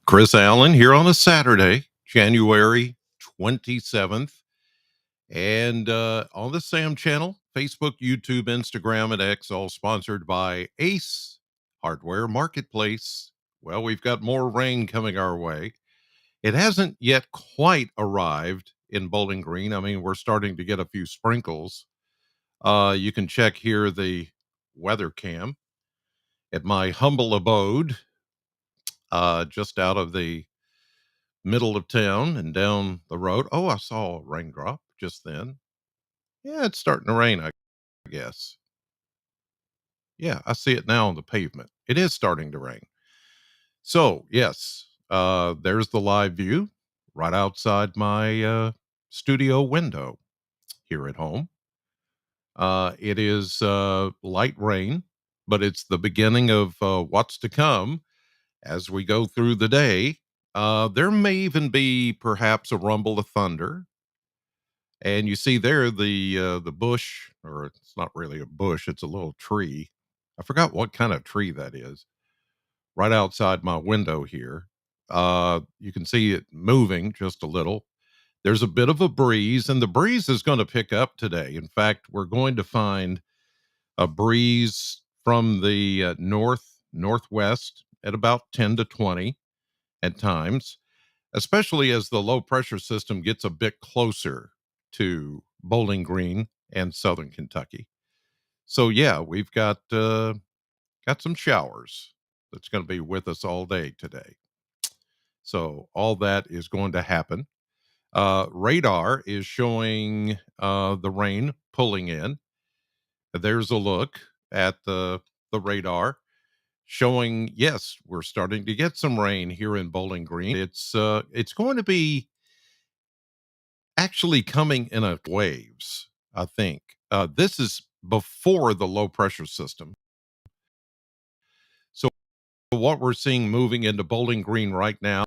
Chris Allen here on a Saturday, January 27th. And on the Sam channel, Facebook, YouTube, Instagram, and X, all sponsored by Ace Hardware Marketplace. Well, we've got more rain coming our way. It hasn't yet quite arrived in Bowling Green. I mean, we're starting to get a few sprinkles. You can check here the weather cam at my humble abode, just out of the middle of town and down the road. Oh, I saw a raindrop just then. Yeah, it's starting to rain, I guess. Yeah, I see it now on the pavement. It is starting to rain. So, yes, there's the live view right outside my studio window here at home. It is light rain, but it's the beginning of what's to come as we go through the day. There may even be perhaps a rumble of thunder. And you see there the bush, or it's not really a bush, it's a little tree. I forgot what kind of tree that is. Right outside my window here. You can see it moving just a little. There's a bit of a breeze, and the breeze is going to pick up today. In fact, we're going to find a breeze from the northwest at about 10 to 20 at times, especially as the low pressure system gets a bit closer to Bowling Green and southern Kentucky. So yeah, we've got some showers that's going to be with us all day today. So all that is going to happen. Radar is showing the rain pulling in. There's a look at the radar showing, yes, we're starting to get some rain here in Bowling Green. It's going to be actually coming in a waves, I think. This is before the low pressure system. So what we're seeing moving into Bowling Green right now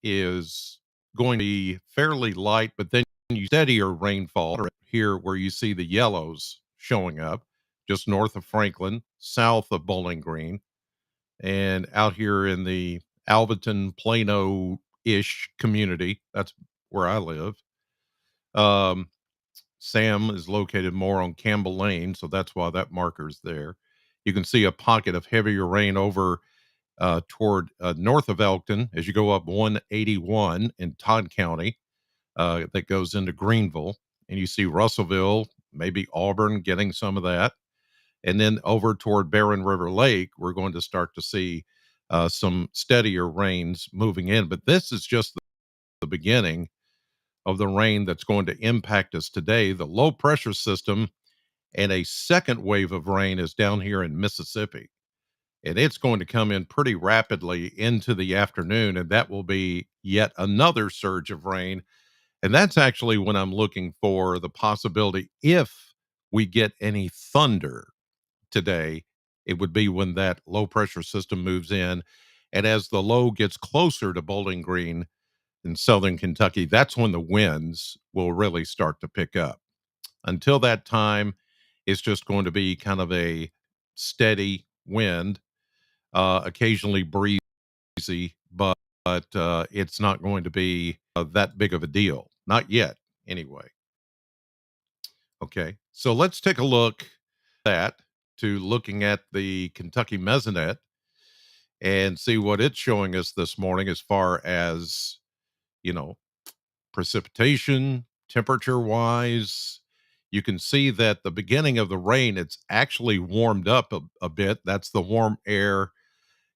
is going to be fairly light, but then you steadier rainfall here where you see the yellows showing up just north of Franklin, south of Bowling Green, and out here in the Alvaton, Plano ish community. That's where I live. Um, Sam is located more on Campbell Lane, so that's why that marker's there. You can see a pocket of heavier rain over toward north of Elkton as you go up 181 in Todd County, that goes into Greenville. And you see Russellville, maybe Auburn getting some of that. And then over toward Barren River Lake, we're going to start to see some steadier rains moving in. But this is just the beginning of the rain that's going to impact us today. The low pressure system and a second wave of rain is down here in Mississippi. And it's going to come in pretty rapidly into the afternoon, and that will be yet another surge of rain. And that's actually when I'm looking for the possibility, if we get any thunder today, it would be when that low pressure system moves in. And as the low gets closer to Bowling Green in southern Kentucky, that's when the winds will really start to pick up. Until that time, it's just going to be kind of a steady wind, occasionally breezy, but it's not going to be that big of a deal. Not yet, anyway. Okay, so let's take a look at to looking at the Kentucky Mesonet and see what it's showing us this morning as far as, you know, precipitation, temperature wise. You can see that the beginning of the rain, it's actually warmed up a bit. That's the warm air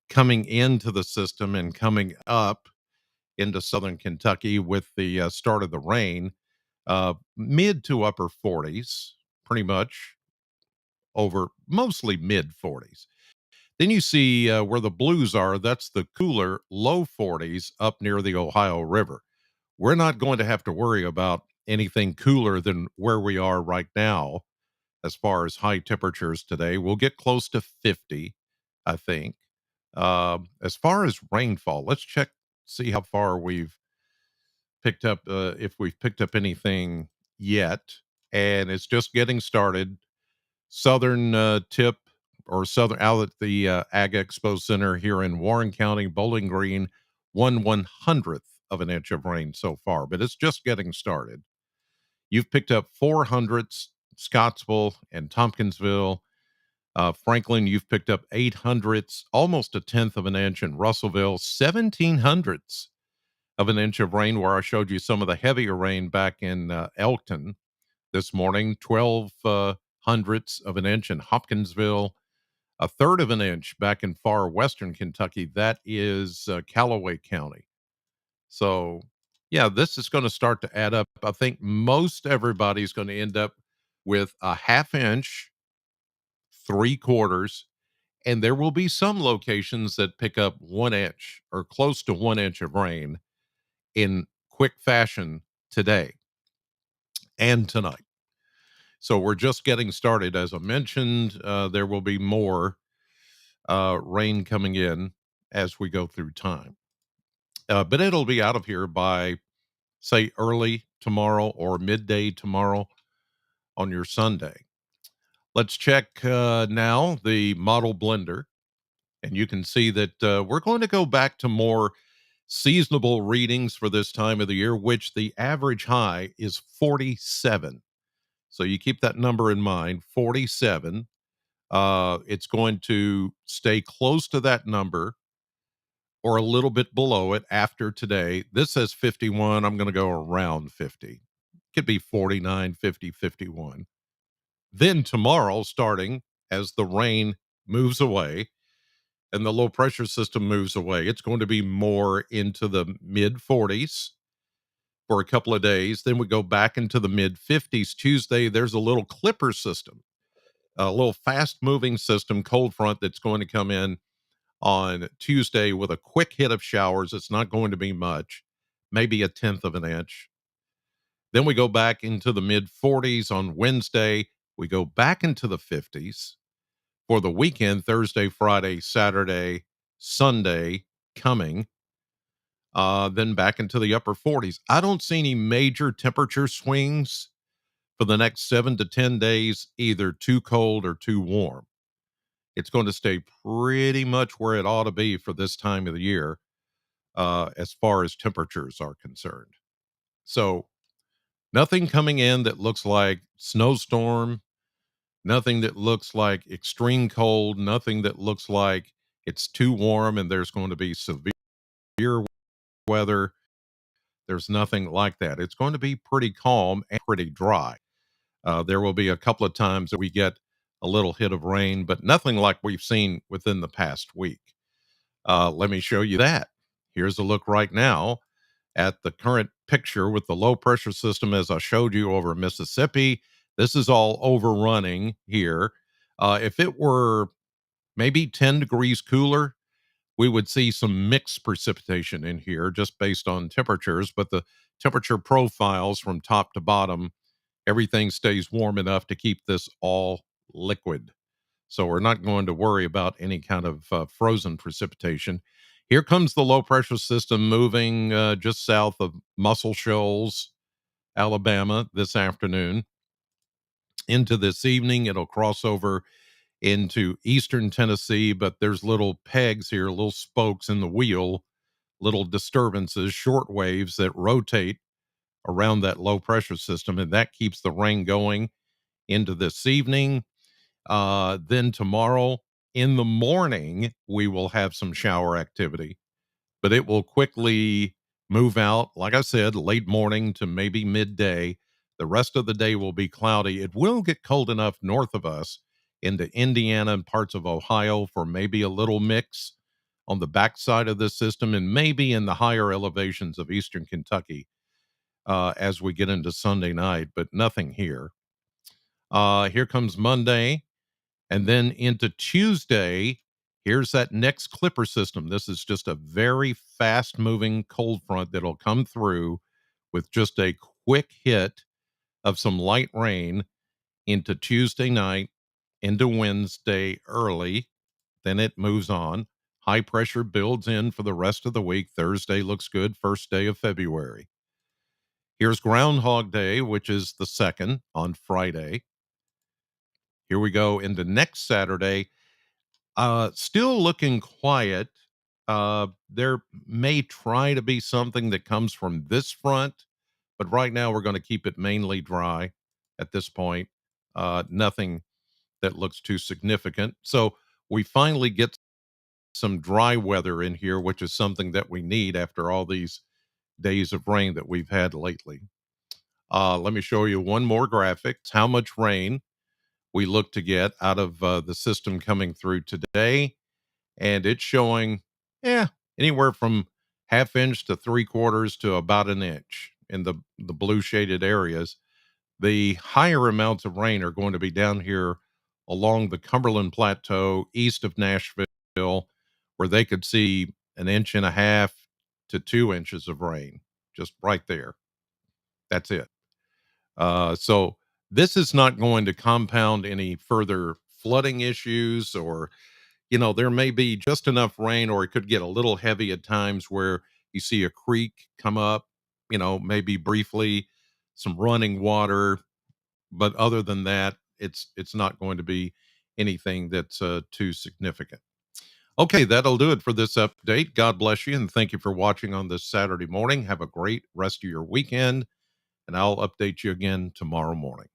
coming into the system and coming up into southern Kentucky with the start of the rain. Mid to upper 40s, pretty much over mostly mid 40s. Then you see where the blues are, that's the cooler low 40s up near the Ohio River. We're not going to have to worry about anything cooler than where we are right now as far as high temperatures today. We'll get close to 50, I think. As far as rainfall, let's check, see how far we've picked up, if we've picked up anything yet. And it's just getting started. Southern tip or southern out at the Ag Expo Center here in Warren County, Bowling Green, 1/100th of an inch of rain so far, but it's just getting started. You've picked up 400ths, Scottsville and Tompkinsville. Franklin, you've picked up 800ths, almost a tenth of an inch in Russellville, 1700ths of an inch of rain, where I showed you some of the heavier rain back in Elkton this morning, 12 hundredths of an inch in Hopkinsville, a third of an inch back in far western Kentucky. That is Callaway County. So, yeah, this is going to start to add up. I think most everybody's going to end up with a half inch, 3/4, and there will be some locations that pick up 1 inch or close to 1 inch of rain in quick fashion today and tonight. So we're just getting started. As I mentioned, there will be more rain coming in as we go through time. But it'll be out of here by, say, early tomorrow or midday tomorrow on your Sunday. Let's check now the model blender. And you can see that we're going to go back to more seasonable readings for this time of the year, which the average high is 47. So you keep that number in mind, 47. It's going to stay close to that number or a little bit below it after today. This says 51. I'm going to go around 50. Could be 49, 50, 51. Then tomorrow, starting as the rain moves away and the low pressure system moves away, it's going to be more into the mid 40s for a couple of days. Then we go back into the mid 50s. Tuesday, there's a little clipper system, a little fast moving system, cold front that's going to come in on Tuesday with a quick hit of showers. It's not going to be much, maybe a tenth of an inch. Then we go back into the mid 40s on Wednesday. We go back into the 50s for the weekend, Thursday, Friday, Saturday, Sunday coming. Then back into the upper 40s. I don't see any major temperature swings for the next 7 to 10 days, either too cold or too warm. It's going to stay pretty much where it ought to be for this time of the year, as far as temperatures are concerned. So, nothing coming in that looks like snowstorm, nothing that looks like extreme cold, nothing that looks like it's too warm and there's going to be severe weather. There's nothing like that. It's going to be pretty calm and pretty dry. There will be a couple of times that we get a little hit of rain, but nothing like we've seen within the past week. Let me show you that. Here's a look right now at the current picture with the low pressure system as I showed you over Mississippi. This is all overrunning here. If it were maybe 10 degrees cooler, we would see some mixed precipitation in here just based on temperatures, but the temperature profiles from top to bottom, everything stays warm enough to keep this all liquid. So we're not going to worry about any kind of frozen precipitation. Here comes the low pressure system moving just south of Muscle Shoals, Alabama, this afternoon. Into this evening, it'll cross over into eastern Tennessee, but there's little pegs here, little spokes in the wheel, little disturbances, short waves that rotate around that low pressure system, and that keeps the rain going into this evening. Then tomorrow in the morning, we will have some shower activity, but it will quickly move out. Like I said, late morning to maybe midday. The rest of the day will be cloudy. It will get cold enough north of us into Indiana and parts of Ohio for maybe a little mix on the backside of the system and maybe in the higher elevations of eastern Kentucky as we get into Sunday night, but nothing here. Here comes Monday. And then into Tuesday, here's that next clipper system. This is just a very fast moving cold front that'll come through with just a quick hit of some light rain into Tuesday night, into Wednesday early. Then it moves on. High pressure builds in for the rest of the week. Thursday looks good, first day of February. Here's Groundhog Day, which is the second on Friday. Here we go into next Saturday. Still looking quiet There may try to be something that comes from this front, but right now we're going to keep it mainly dry at this point. Nothing that looks too significant. So we finally get some dry weather in here, which is something that we need after all these days of rain that we've had lately. Let me show you one more graphic. It's how much rain we look to get out of the system coming through today. And it's showing, yeah, anywhere from half inch to three quarters to about an inch in the blue shaded areas. The higher amounts of rain are going to be down here along the Cumberland Plateau east of Nashville, where they could see an inch and a half to 2 inches of rain just right there. That's it. So this is not going to compound any further flooding issues, or, there may be just enough rain, or it could get a little heavy at times where you see a creek come up, maybe briefly, some running water. But other than that, it's not going to be anything that's too significant. Okay, that'll do it for this update. God bless you, and thank you for watching on this Saturday morning. Have a great rest of your weekend, and I'll update you again tomorrow morning.